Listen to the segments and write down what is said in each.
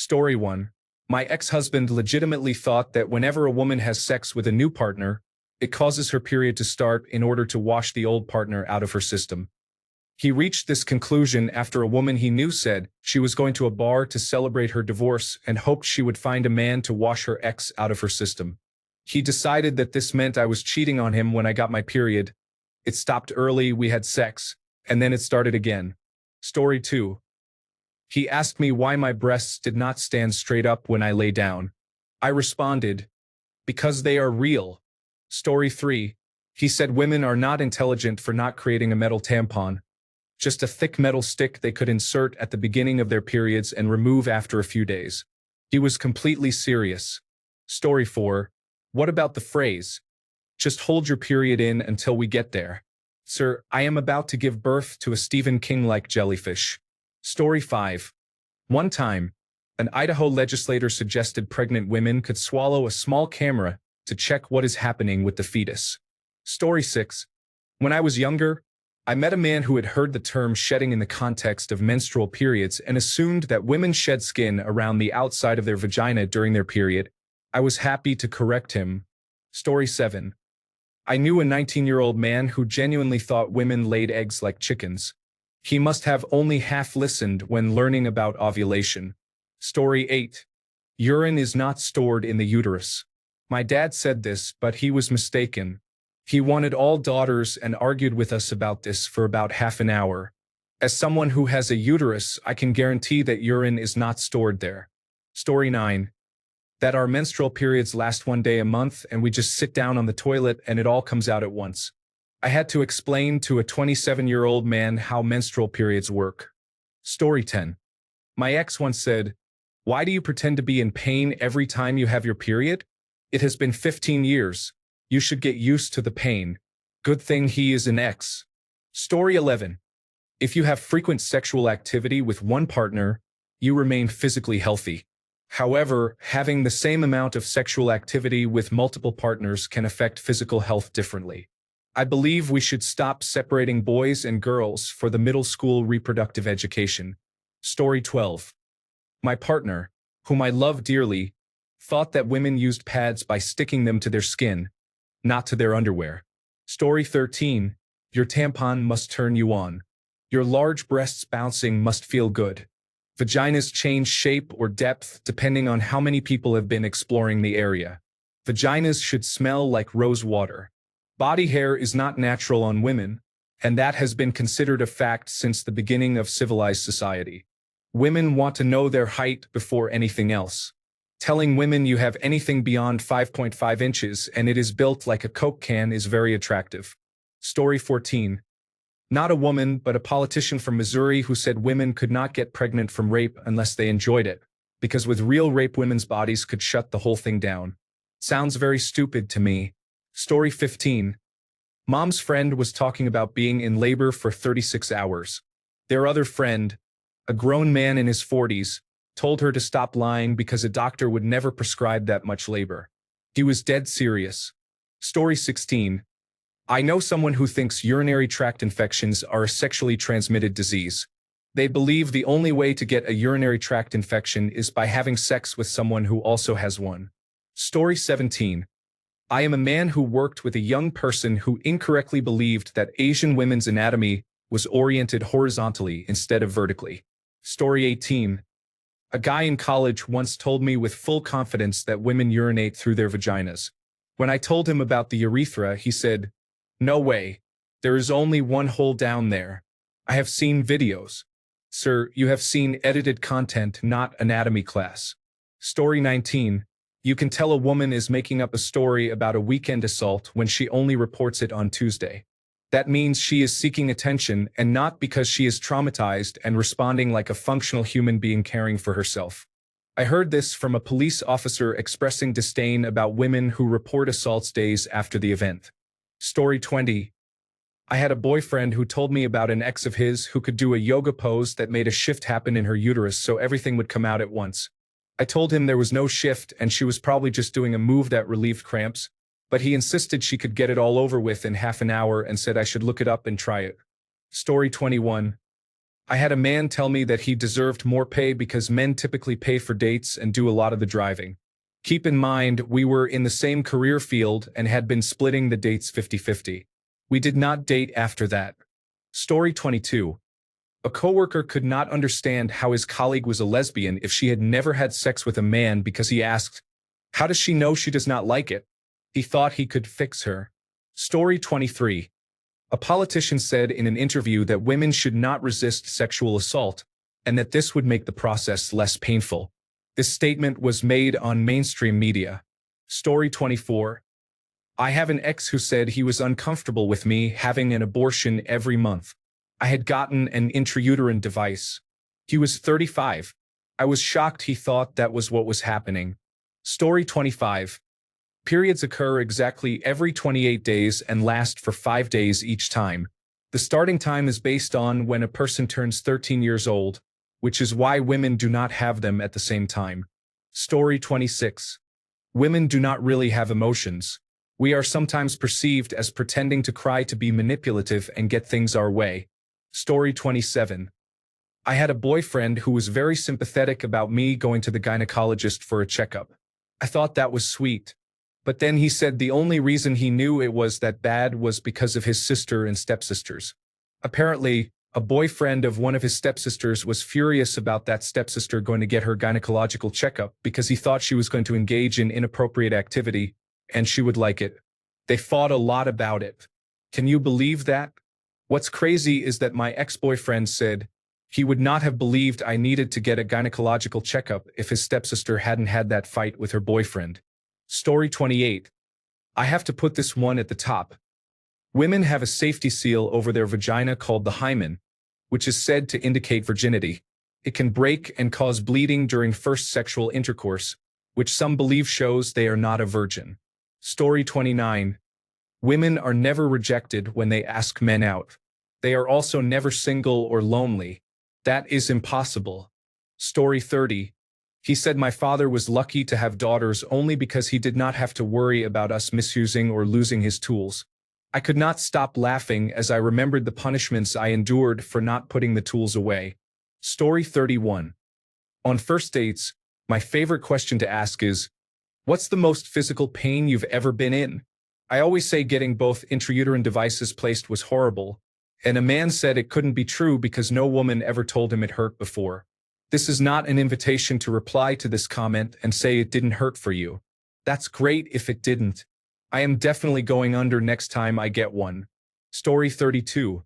Story 1. My ex-husband legitimately thought that whenever a woman has sex with a new partner, it causes her period to start in order to wash the old partner out of her system. He reached this conclusion after a woman he knew said she was going to a bar to celebrate her divorce and hoped she would find a man to wash her ex out of her system. He decided that this meant I was cheating on him when I got my period. It stopped early, we had sex, and then it started again. Story 2. He asked me why my breasts did not stand straight up when I lay down. I responded, because they are real. Story 3. He said women are not intelligent for not creating a metal tampon. Just a thick metal stick they could insert at the beginning of their periods and remove after a few days. He was completely serious. Story 4. What about the phrase, just hold your period in until we get there? Sir, I am about to give birth to a Stephen King-like jellyfish. Story 5. One time, an Idaho legislator suggested pregnant women could swallow a small camera to check what is happening with the fetus. Story 6. When I was younger, I met a man who had heard the term shedding in the context of menstrual periods and assumed that women shed skin around the outside of their vagina during their period. I was happy to correct him. Story 7. I knew a 19-year-old man who genuinely thought women laid eggs like chickens. He must have only half listened when learning about ovulation. Story 8. Urine is not stored in the uterus. My dad said this, but he was mistaken. He wanted all daughters and argued with us about this for about half an hour. As someone who has a uterus, I can guarantee that urine is not stored there. Story 9. That our menstrual periods last one day a month and we just sit down on the toilet and it all comes out at once. I had to explain to a 27-year-old man how menstrual periods work. Story 10. My ex once said, "Why do you pretend to be in pain every time you have your period? It has been 15 years. You should get used to the pain. Good thing he is an ex." Story 11. If you have frequent sexual activity with one partner, you remain physically healthy. However, having the same amount of sexual activity with multiple partners can affect physical health differently. I believe we should stop separating boys and girls for the middle school reproductive education. Story 12. My partner, whom I love dearly, thought that women used pads by sticking them to their skin, not to their underwear. Story 13. Your tampon must turn you on. Your large breasts bouncing must feel good. Vaginas change shape or depth depending on how many people have been exploring the area. Vaginas should smell like rose water. Body hair is not natural on women, and that has been considered a fact since the beginning of civilized society. Women want to know their height before anything else. Telling women you have anything beyond 5.5 inches and it is built like a Coke can is very attractive. Story 14. Not a woman, but a politician from Missouri who said women could not get pregnant from rape unless they enjoyed it, because with real rape women's bodies could shut the whole thing down. Sounds very stupid to me. Story 15. Mom's friend was talking about being in labor for 36 hours. Their other friend, a grown man in his 40s, told her to stop lying because a doctor would never prescribe that much labor. He was dead serious. Story 16. I know someone who thinks urinary tract infections are a sexually transmitted disease. They believe the only way to get a urinary tract infection is by having sex with someone who also has one. Story 17. I am a man who worked with a young person who incorrectly believed that Asian women's anatomy was oriented horizontally instead of vertically. Story 18. A guy in college once told me with full confidence that women urinate through their vaginas. When I told him about the urethra, he said, "No way. There is only one hole down there. I have seen videos." Sir, you have seen edited content, not anatomy class. Story 19. You can tell a woman is making up a story about a weekend assault when she only reports it on Tuesday. That means she is seeking attention and not because she is traumatized and responding like a functional human being caring for herself. I heard this from a police officer expressing disdain about women who report assaults days after the event. Story 20. I had a boyfriend who told me about an ex of his who could do a yoga pose that made a shift happen in her uterus so everything would come out at once. I told him there was no shift and she was probably just doing a move that relieved cramps, but he insisted she could get it all over with in half an hour and said I should look it up and try it. Story 21. I had a man tell me that he deserved more pay because men typically pay for dates and do a lot of the driving. Keep in mind, we were in the same career field and had been splitting the dates 50-50. We did not date after that. Story 22. A coworker could not understand how his colleague was a lesbian if she had never had sex with a man because he asked, "How does she know she does not like it?" He thought he could fix her. Story 23. A politician said in an interview that women should not resist sexual assault and that this would make the process less painful. This statement was made on mainstream media. Story 24. I have an ex who said he was uncomfortable with me having an abortion every month. I had gotten an intrauterine device. He was 35. I was shocked he thought that was what was happening. Story 25. Periods occur exactly every 28 days and last for 5 days each time. The starting time is based on when a person turns 13 years old, which is why women do not have them at the same time. Story 26. Women do not really have emotions. We are sometimes perceived as pretending to cry to be manipulative and get things our way. Story 27. I had a boyfriend who was very sympathetic about me going to the gynecologist for a checkup. I thought that was sweet. But then he said the only reason he knew it was that bad was because of his sister and stepsisters. Apparently, a boyfriend of one of his stepsisters was furious about that stepsister going to get her gynecological checkup because he thought she was going to engage in inappropriate activity and she would like it. They fought a lot about it. Can you believe that? What's crazy is that my ex-boyfriend said he would not have believed I needed to get a gynecological checkup if his stepsister hadn't had that fight with her boyfriend. Story 28. I have to put this one at the top. Women have a safety seal over their vagina called the hymen, which is said to indicate virginity. It can break and cause bleeding during first sexual intercourse, which some believe shows they are not a virgin. Story 29. Women are never rejected when they ask men out. They are also never single or lonely. That is impossible. Story 30. He said my father was lucky to have daughters only because he did not have to worry about us misusing or losing his tools. I could not stop laughing as I remembered the punishments I endured for not putting the tools away. Story 31. On first dates, my favorite question to ask is, what's the most physical pain you've ever been in? I always say getting both intrauterine devices placed was horrible, and a man said it couldn't be true because no woman ever told him it hurt before. This is not an invitation to reply to this comment and say it didn't hurt for you. That's great if it didn't. I am definitely going under next time I get one. Story 32.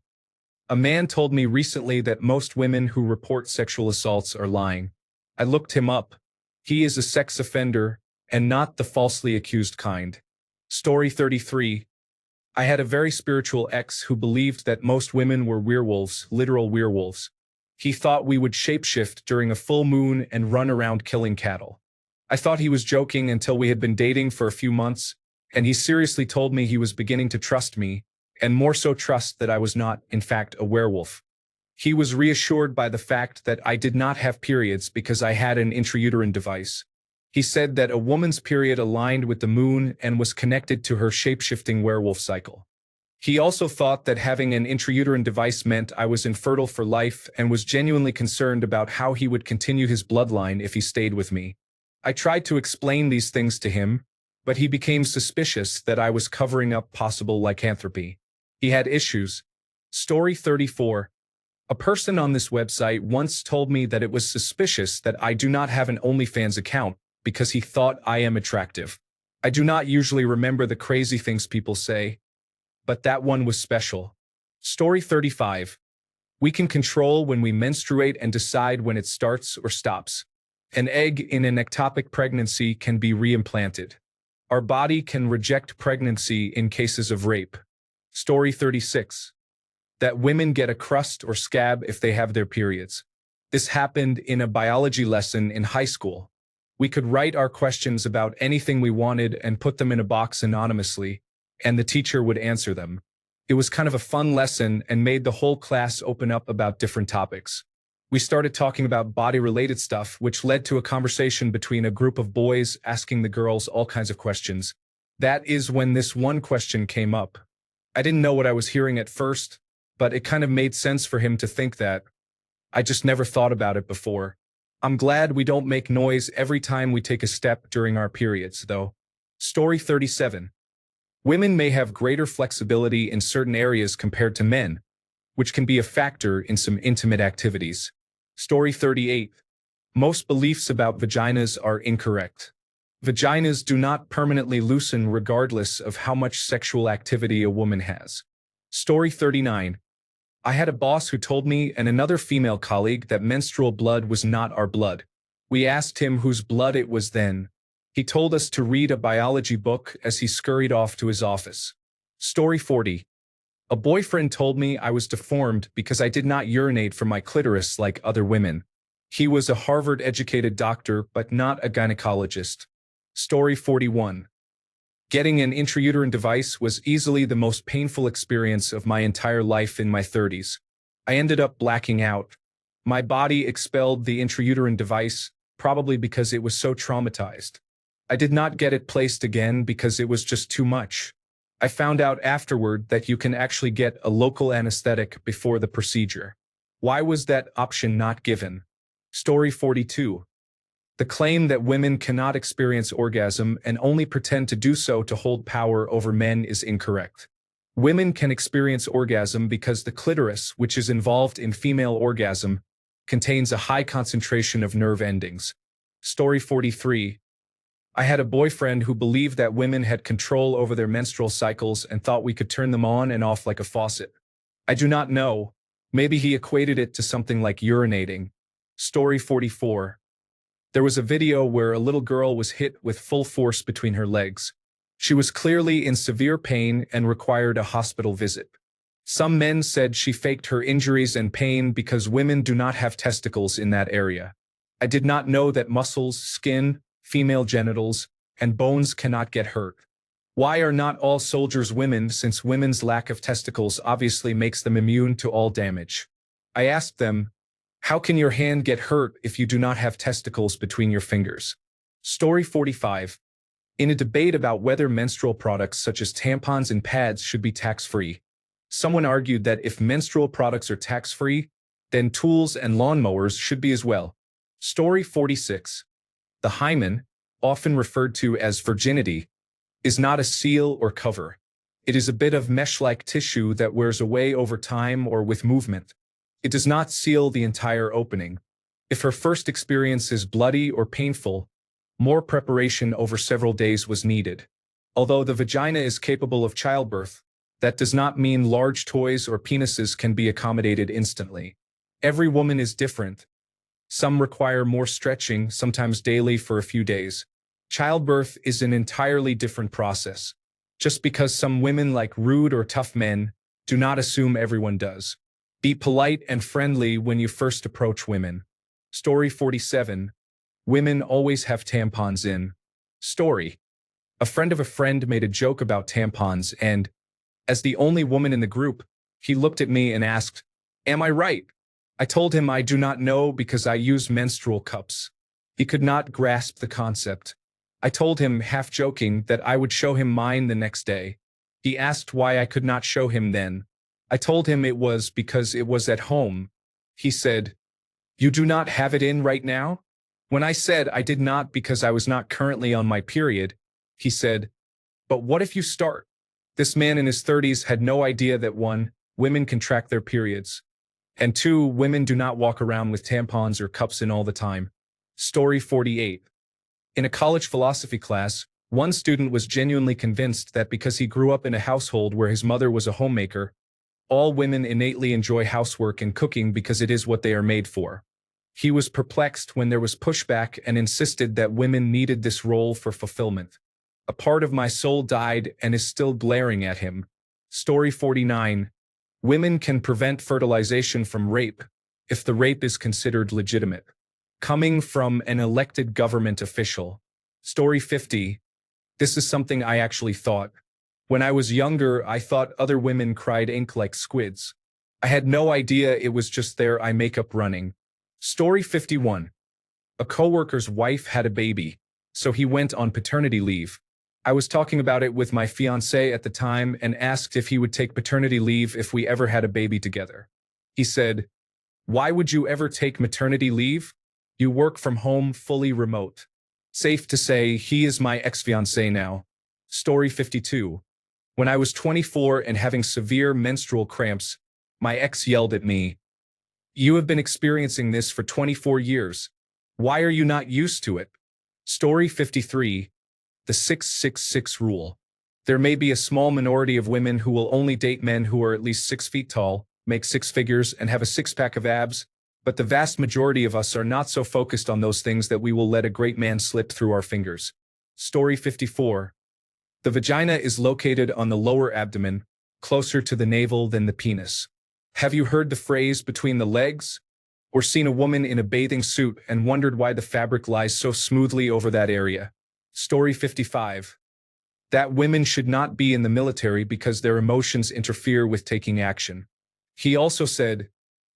A man told me recently that most women who report sexual assaults are lying. I looked him up. He is a sex offender, and not the falsely accused kind. Story 33. I had a very spiritual ex who believed that most women were werewolves, literal werewolves. He thought we would shapeshift during a full moon and run around killing cattle. I thought he was joking until we had been dating for a few months, and he seriously told me he was beginning to trust me, and more so trust that I was not, in fact, a werewolf. He was reassured by the fact that I did not have periods because I had an intrauterine device. He said that a woman's period aligned with the moon and was connected to her shapeshifting werewolf cycle. He also thought that having an intrauterine device meant I was infertile for life and was genuinely concerned about how he would continue his bloodline if he stayed with me. I tried to explain these things to him, but he became suspicious that I was covering up possible lycanthropy. He had issues. Story 34. A person on this website once told me that it was suspicious that I do not have an OnlyFans account because he thought I am attractive. I do not usually remember the crazy things people say, but that one was special. Story 35. We can control when we menstruate and decide when it starts or stops. An egg in an ectopic pregnancy can be reimplanted. Our body can reject pregnancy in cases of rape. Story 36. That women get a crust or scab if they have their periods. This happened in a biology lesson in high school. We could write our questions about anything we wanted and put them in a box anonymously, and the teacher would answer them. It was kind of a fun lesson and made the whole class open up about different topics. We started talking about body-related stuff, which led to a conversation between a group of boys asking the girls all kinds of questions. That is when this one question came up. I didn't know what I was hearing at first, but it kind of made sense for him to think that. I just never thought about it before. I'm glad we don't make noise every time we take a step during our periods, though. Story 37. Women may have greater flexibility in certain areas compared to men, which can be a factor in some intimate activities. Story 38. Most beliefs about vaginas are incorrect. Vaginas do not permanently loosen regardless of how much sexual activity a woman has. Story 39. I had a boss who told me and another female colleague that menstrual blood was not our blood. We asked him whose blood it was then. He told us to read a biology book as he scurried off to his office. Story 40. A boyfriend told me I was deformed because I did not urinate from my clitoris like other women. He was a Harvard-educated doctor but not a gynecologist. Story 41. Getting an intrauterine device was easily the most painful experience of my entire life in my 30s. I ended up blacking out. My body expelled the intrauterine device, probably because it was so traumatized. I did not get it placed again because it was just too much. I found out afterward that you can actually get a local anesthetic before the procedure. Why was that option not given? Story 42. The claim that women cannot experience orgasm and only pretend to do so to hold power over men is incorrect. Women can experience orgasm because the clitoris, which is involved in female orgasm, contains a high concentration of nerve endings. Story 43. I had a boyfriend who believed that women had control over their menstrual cycles and thought we could turn them on and off like a faucet. I do not know. Maybe he equated it to something like urinating. Story 44. There was a video where a little girl was hit with full force between her legs. She was clearly in severe pain and required a hospital visit. Some men said she faked her injuries and pain because women do not have testicles in that area. I did not know that muscles, skin, female genitals, and bones cannot get hurt. Why are not all soldiers women, since women's lack of testicles obviously makes them immune to all damage? I asked them, how can your hand get hurt if you do not have testicles between your fingers? Story 45. In a debate about whether menstrual products such as tampons and pads should be tax-free, someone argued that if menstrual products are tax-free, then tools and lawnmowers should be as well. Story 46. The hymen, often referred to as virginity, is not a seal or cover. It is a bit of mesh-like tissue that wears away over time or with movement. It does not seal the entire opening. If her first experience is bloody or painful, more preparation over several days was needed. Although the vagina is capable of childbirth, that does not mean large toys or penises can be accommodated instantly. Every woman is different. Some require more stretching, sometimes daily for a few days. Childbirth is an entirely different process. Just because some women like rude or tough men, do not assume everyone does. Be polite and friendly when you first approach women. Story 47. Women always have tampons in. Story. A friend of a friend made a joke about tampons and, as the only woman in the group, he looked at me and asked, "Am I right?" I told him I do not know because I use menstrual cups. He could not grasp the concept. I told him, half joking, that I would show him mine the next day. He asked why I could not show him then. I told him it was because it was at home. He said, "You do not have it in right now?" When I said I did not because I was not currently on my period, he said, "But what if you start?" This man in his 30s had no idea that 1, women can track their periods, and 2, women do not walk around with tampons or cups in all the time. Story 48. In a college philosophy class, one student was genuinely convinced that because he grew up in a household where his mother was a homemaker, all women innately enjoy housework and cooking because it is what they are made for. He was perplexed when there was pushback and insisted that women needed this role for fulfillment. A part of my soul died and is still glaring at him. Story 49. Women can prevent fertilization from rape if the rape is considered legitimate. Coming from an elected government official. Story 50. This is something I actually thought. When I was younger, I thought other women cried ink like squids. I had no idea it was just their eye makeup running. Story 51. A coworker's wife had a baby, so he went on paternity leave. I was talking about it with my fiancé at the time and asked if he would take paternity leave if we ever had a baby together. He said, Why would you ever take maternity leave? You work from home fully remote. Safe to say, he is my ex-fiancé now. Story 52. When I was 24 and having severe menstrual cramps, my ex yelled at me, "You have been experiencing this for 24 years. Why are you not used to it?" Story 53. The 666 rule. There may be a small minority of women who will only date men who are at least 6 feet tall, make six figures, and have a six-pack of abs, but the vast majority of us are not so focused on those things that we will let a great man slip through our fingers. Story 54. The vagina is located on the lower abdomen, closer to the navel than the penis. Have you heard the phrase "between the legs"? Or seen a woman in a bathing suit and wondered why the fabric lies so smoothly over that area? Story 55. That women should not be in the military because their emotions interfere with taking action. He also said,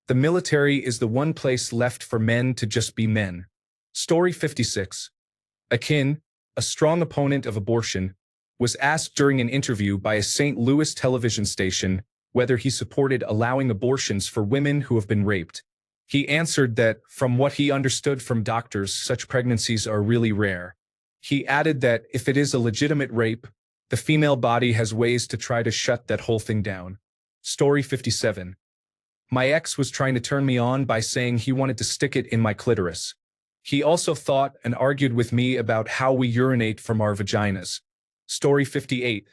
the military is the one place left for men to just be men. Story 56. Akin, a strong opponent of abortion, was asked during an interview by a St. Louis television station whether he supported allowing abortions for women who have been raped. He answered that, from what he understood from doctors, such pregnancies are really rare. He added that if it is a legitimate rape, the female body has ways to try to shut that whole thing down. Story 57. My ex was trying to turn me on by saying he wanted to stick it in my clitoris. He also thought and argued with me about how we urinate from our vaginas. Story 58.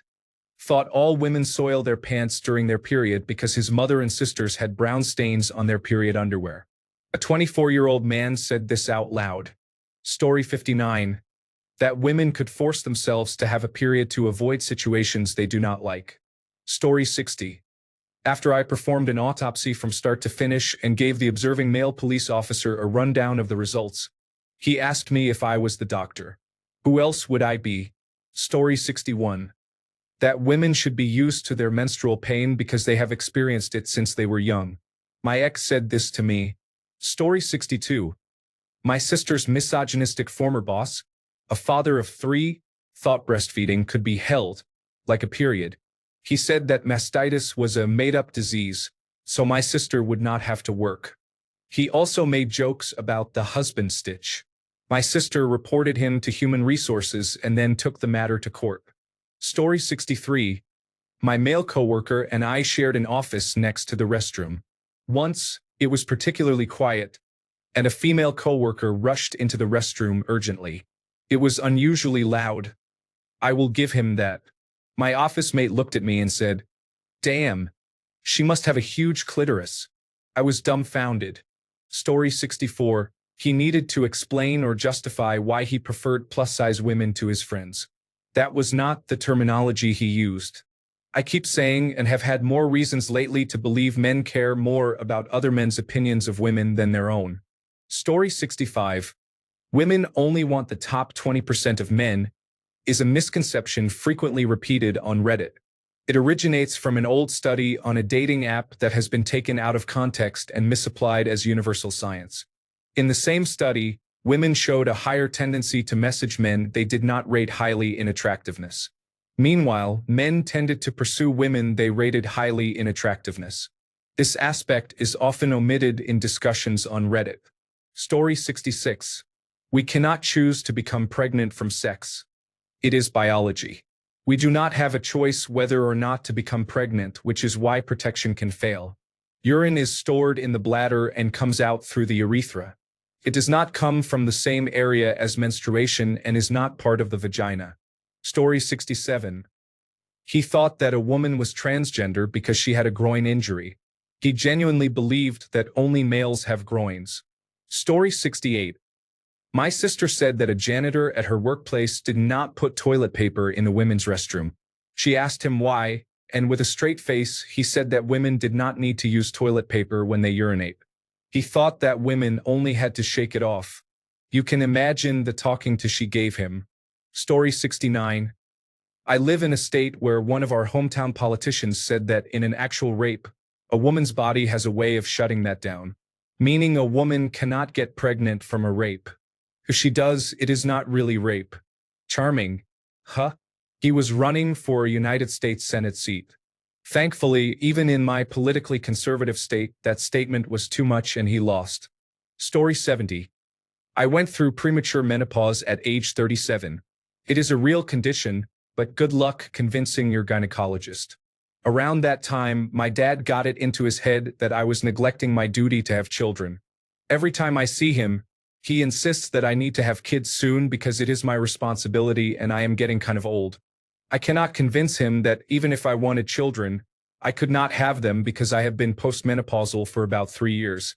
Thought all women soil their pants during their period because his mother and sisters had brown stains on their period underwear. A 24-year-old man said this out loud. Story 59. That women could force themselves to have a period to avoid situations they do not like. Story 60. After I performed an autopsy from start to finish and gave the observing male police officer a rundown of the results, he asked me if I was the doctor. Who else would I be? Story 61. That women should be used to their menstrual pain because they have experienced it since they were young. My ex said this to me. Story 62. My sister's misogynistic former boss, a father of 3, thought breastfeeding could be held like a period. He said that mastitis was a made-up disease, so my sister would not have to work. He also made jokes about the husband stitch. My sister reported him to Human Resources and then took the matter to court. Story 63. My male coworker and I shared an office next to the restroom. Once, it was particularly quiet, and a female coworker rushed into the restroom urgently. It was unusually loud. I will give him that. My office mate looked at me and said, "Damn, she must have a huge clitoris." I was dumbfounded. Story 64. He needed to explain or justify why he preferred plus-size women to his friends. That was not the terminology he used. I keep saying and have had more reasons lately to believe men care more about other men's opinions of women than their own. Story 65. Women only want the top 20% of men is a misconception frequently repeated on Reddit. It originates from an old study on a dating app that has been taken out of context and misapplied as universal science. In the same study, women showed a higher tendency to message men they did not rate highly in attractiveness. Meanwhile, men tended to pursue women they rated highly in attractiveness. This aspect is often omitted in discussions on Reddit. Story 66. We cannot choose to become pregnant from sex. It is biology. We do not have a choice whether or not to become pregnant, which is why protection can fail. Urine is stored in the bladder and comes out through the urethra. It does not come from the same area as menstruation and is not part of the vagina. Story 67. He thought that a woman was transgender because she had a groin injury. He genuinely believed that only males have groins. Story 68. My sister said that a janitor at her workplace did not put toilet paper in the women's restroom. She asked him why, and with a straight face, he said that women did not need to use toilet paper when they urinate. He thought that women only had to shake it off. You can imagine the talking to she gave him. Story 69. I live in a state where one of our hometown politicians said that in an actual rape, a woman's body has a way of shutting that down, meaning a woman cannot get pregnant from a rape. If she does, it is not really rape. Charming. Huh? He was running for a United States Senate seat. Thankfully, even in my politically conservative state, that statement was too much and he lost. Story 70. I went through premature menopause at age 37. It is a real condition, but good luck convincing your gynecologist. Around that time, my dad got it into his head that I was neglecting my duty to have children. Every time I see him, he insists that I need to have kids soon because it is my responsibility and I am getting kind of old. I cannot convince him that even if I wanted children, I could not have them because I have been postmenopausal for about 3 years.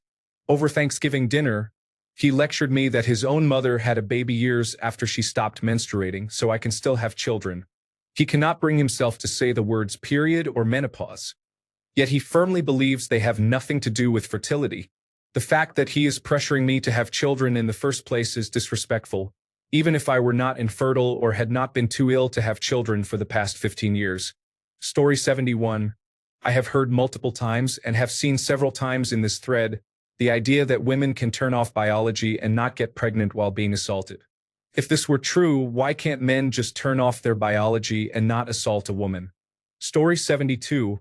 Over Thanksgiving dinner, he lectured me that his own mother had a baby years after she stopped menstruating, so I can still have children. He cannot bring himself to say the words period or menopause. Yet he firmly believes they have nothing to do with fertility. The fact that he is pressuring me to have children in the first place is disrespectful, even if I were not infertile or had not been too ill to have children for the past 15 years. Story 71. I have heard multiple times and have seen several times in this thread the idea that women can turn off biology and not get pregnant while being assaulted. If this were true, why can't men just turn off their biology and not assault a woman? Story 72.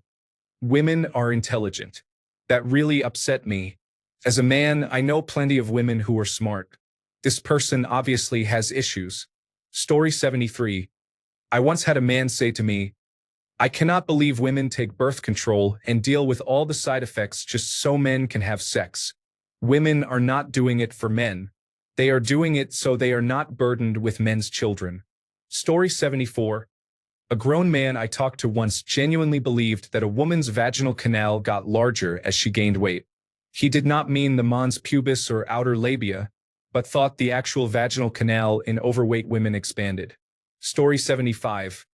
Women are intelligent. That really upset me. As a man, I know plenty of women who are smart. This person obviously has issues. Story 73. I once had a man say to me, I cannot believe women take birth control and deal with all the side effects just so men can have sex. Women are not doing it for men. They are doing it so they are not burdened with men's children. Story 74. A grown man I talked to once genuinely believed that a woman's vaginal canal got larger as she gained weight. He did not mean the mons pubis or outer labia, but thought the actual vaginal canal in overweight women expanded. Story 75.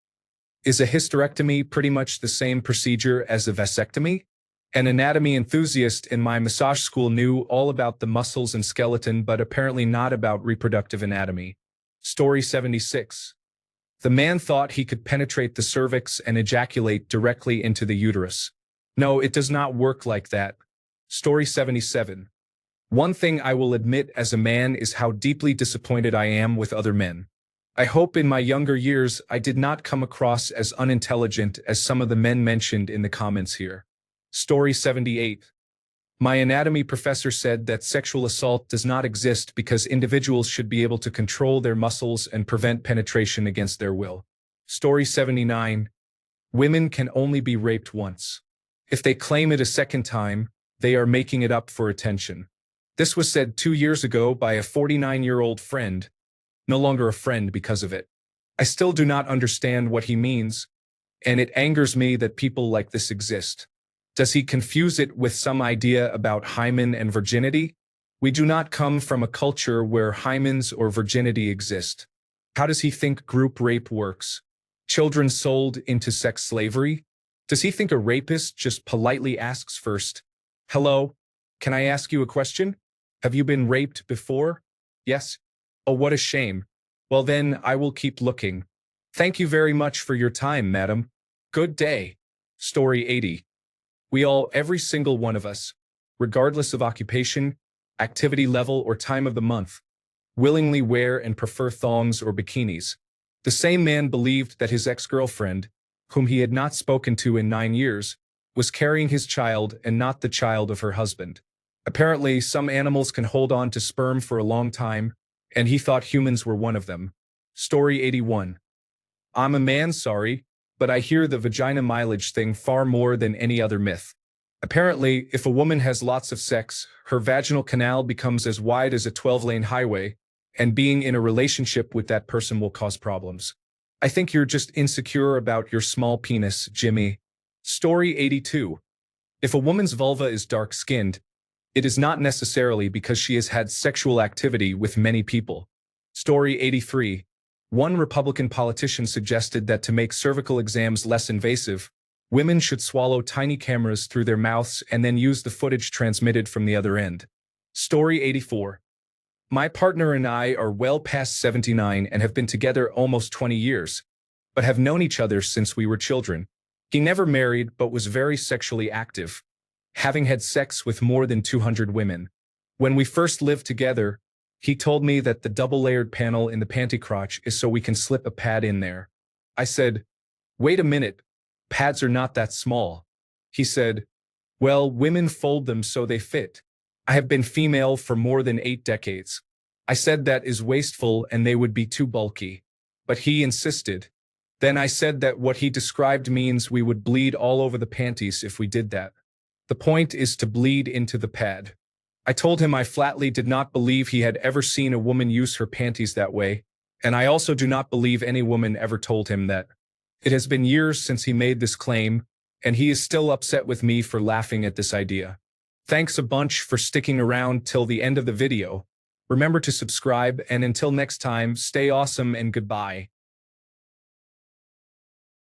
Is a hysterectomy pretty much the same procedure as a vasectomy? An anatomy enthusiast in my massage school knew all about the muscles and skeleton, but apparently not about reproductive anatomy. Story 76. The man thought he could penetrate the cervix and ejaculate directly into the uterus. No, it does not work like that. Story 77. One thing I will admit as a man is how deeply disappointed I am with other men. I hope in my younger years I did not come across as unintelligent as some of the men mentioned in the comments here. Story 78. My anatomy professor said that sexual assault does not exist because individuals should be able to control their muscles and prevent penetration against their will. Story 79. Women can only be raped once. If they claim it a second time, they are making it up for attention. This was said 2 years ago by a 49-year-old friend, no longer a friend because of it. I still do not understand what he means, and it angers me that people like this exist. Does he confuse it with some idea about hymen and virginity? We do not come from a culture where hymens or virginity exist. How does he think group rape works? Children sold into sex slavery? Does he think a rapist just politely asks first, "Hello, can I ask you a question? Have you been raped before?" Yes. Oh, what a shame. Well then, I will keep looking. Thank you very much for your time, madam. Good day. Story 80. We all, every single one of us, regardless of occupation, activity level, or time of the month, willingly wear and prefer thongs or bikinis. The same man believed that his ex-girlfriend, whom he had not spoken to in 9 years, was carrying his child and not the child of her husband. Apparently, some animals can hold on to sperm for a long time, and he thought humans were one of them. Story 81. I'm a man, sorry, but I hear the vagina mileage thing far more than any other myth. Apparently, if a woman has lots of sex, her vaginal canal becomes as wide as a 12-lane highway, and being in a relationship with that person will cause problems. I think you're just insecure about your small penis, Jimmy. Story 82. If a woman's vulva is dark-skinned, it is not necessarily because she has had sexual activity with many people. Story 83. One Republican politician suggested that to make cervical exams less invasive, women should swallow tiny cameras through their mouths and then use the footage transmitted from the other end. Story 84. My partner and I are well past 79 and have been together almost 20 years, but have known each other since we were children. He never married but was very sexually active, having had sex with more than 200 women. When we first lived together, he told me that the double-layered panel in the panty crotch is so we can slip a pad in there. I said, "Wait a minute, Pads are not that small. He said, well, women fold them so they fit. I have been female for more than 8 decades. I said that is wasteful and they would be too bulky. But he insisted. Then I said that what he described means we would bleed all over the panties if we did that. The point is to bleed into the pad. I told him I flatly did not believe he had ever seen a woman use her panties that way, and I also do not believe any woman ever told him that. It has been years since he made this claim, and he is still upset with me for laughing at this idea. Thanks a bunch for sticking around till the end of the video. Remember to subscribe, and until next time, stay awesome and goodbye.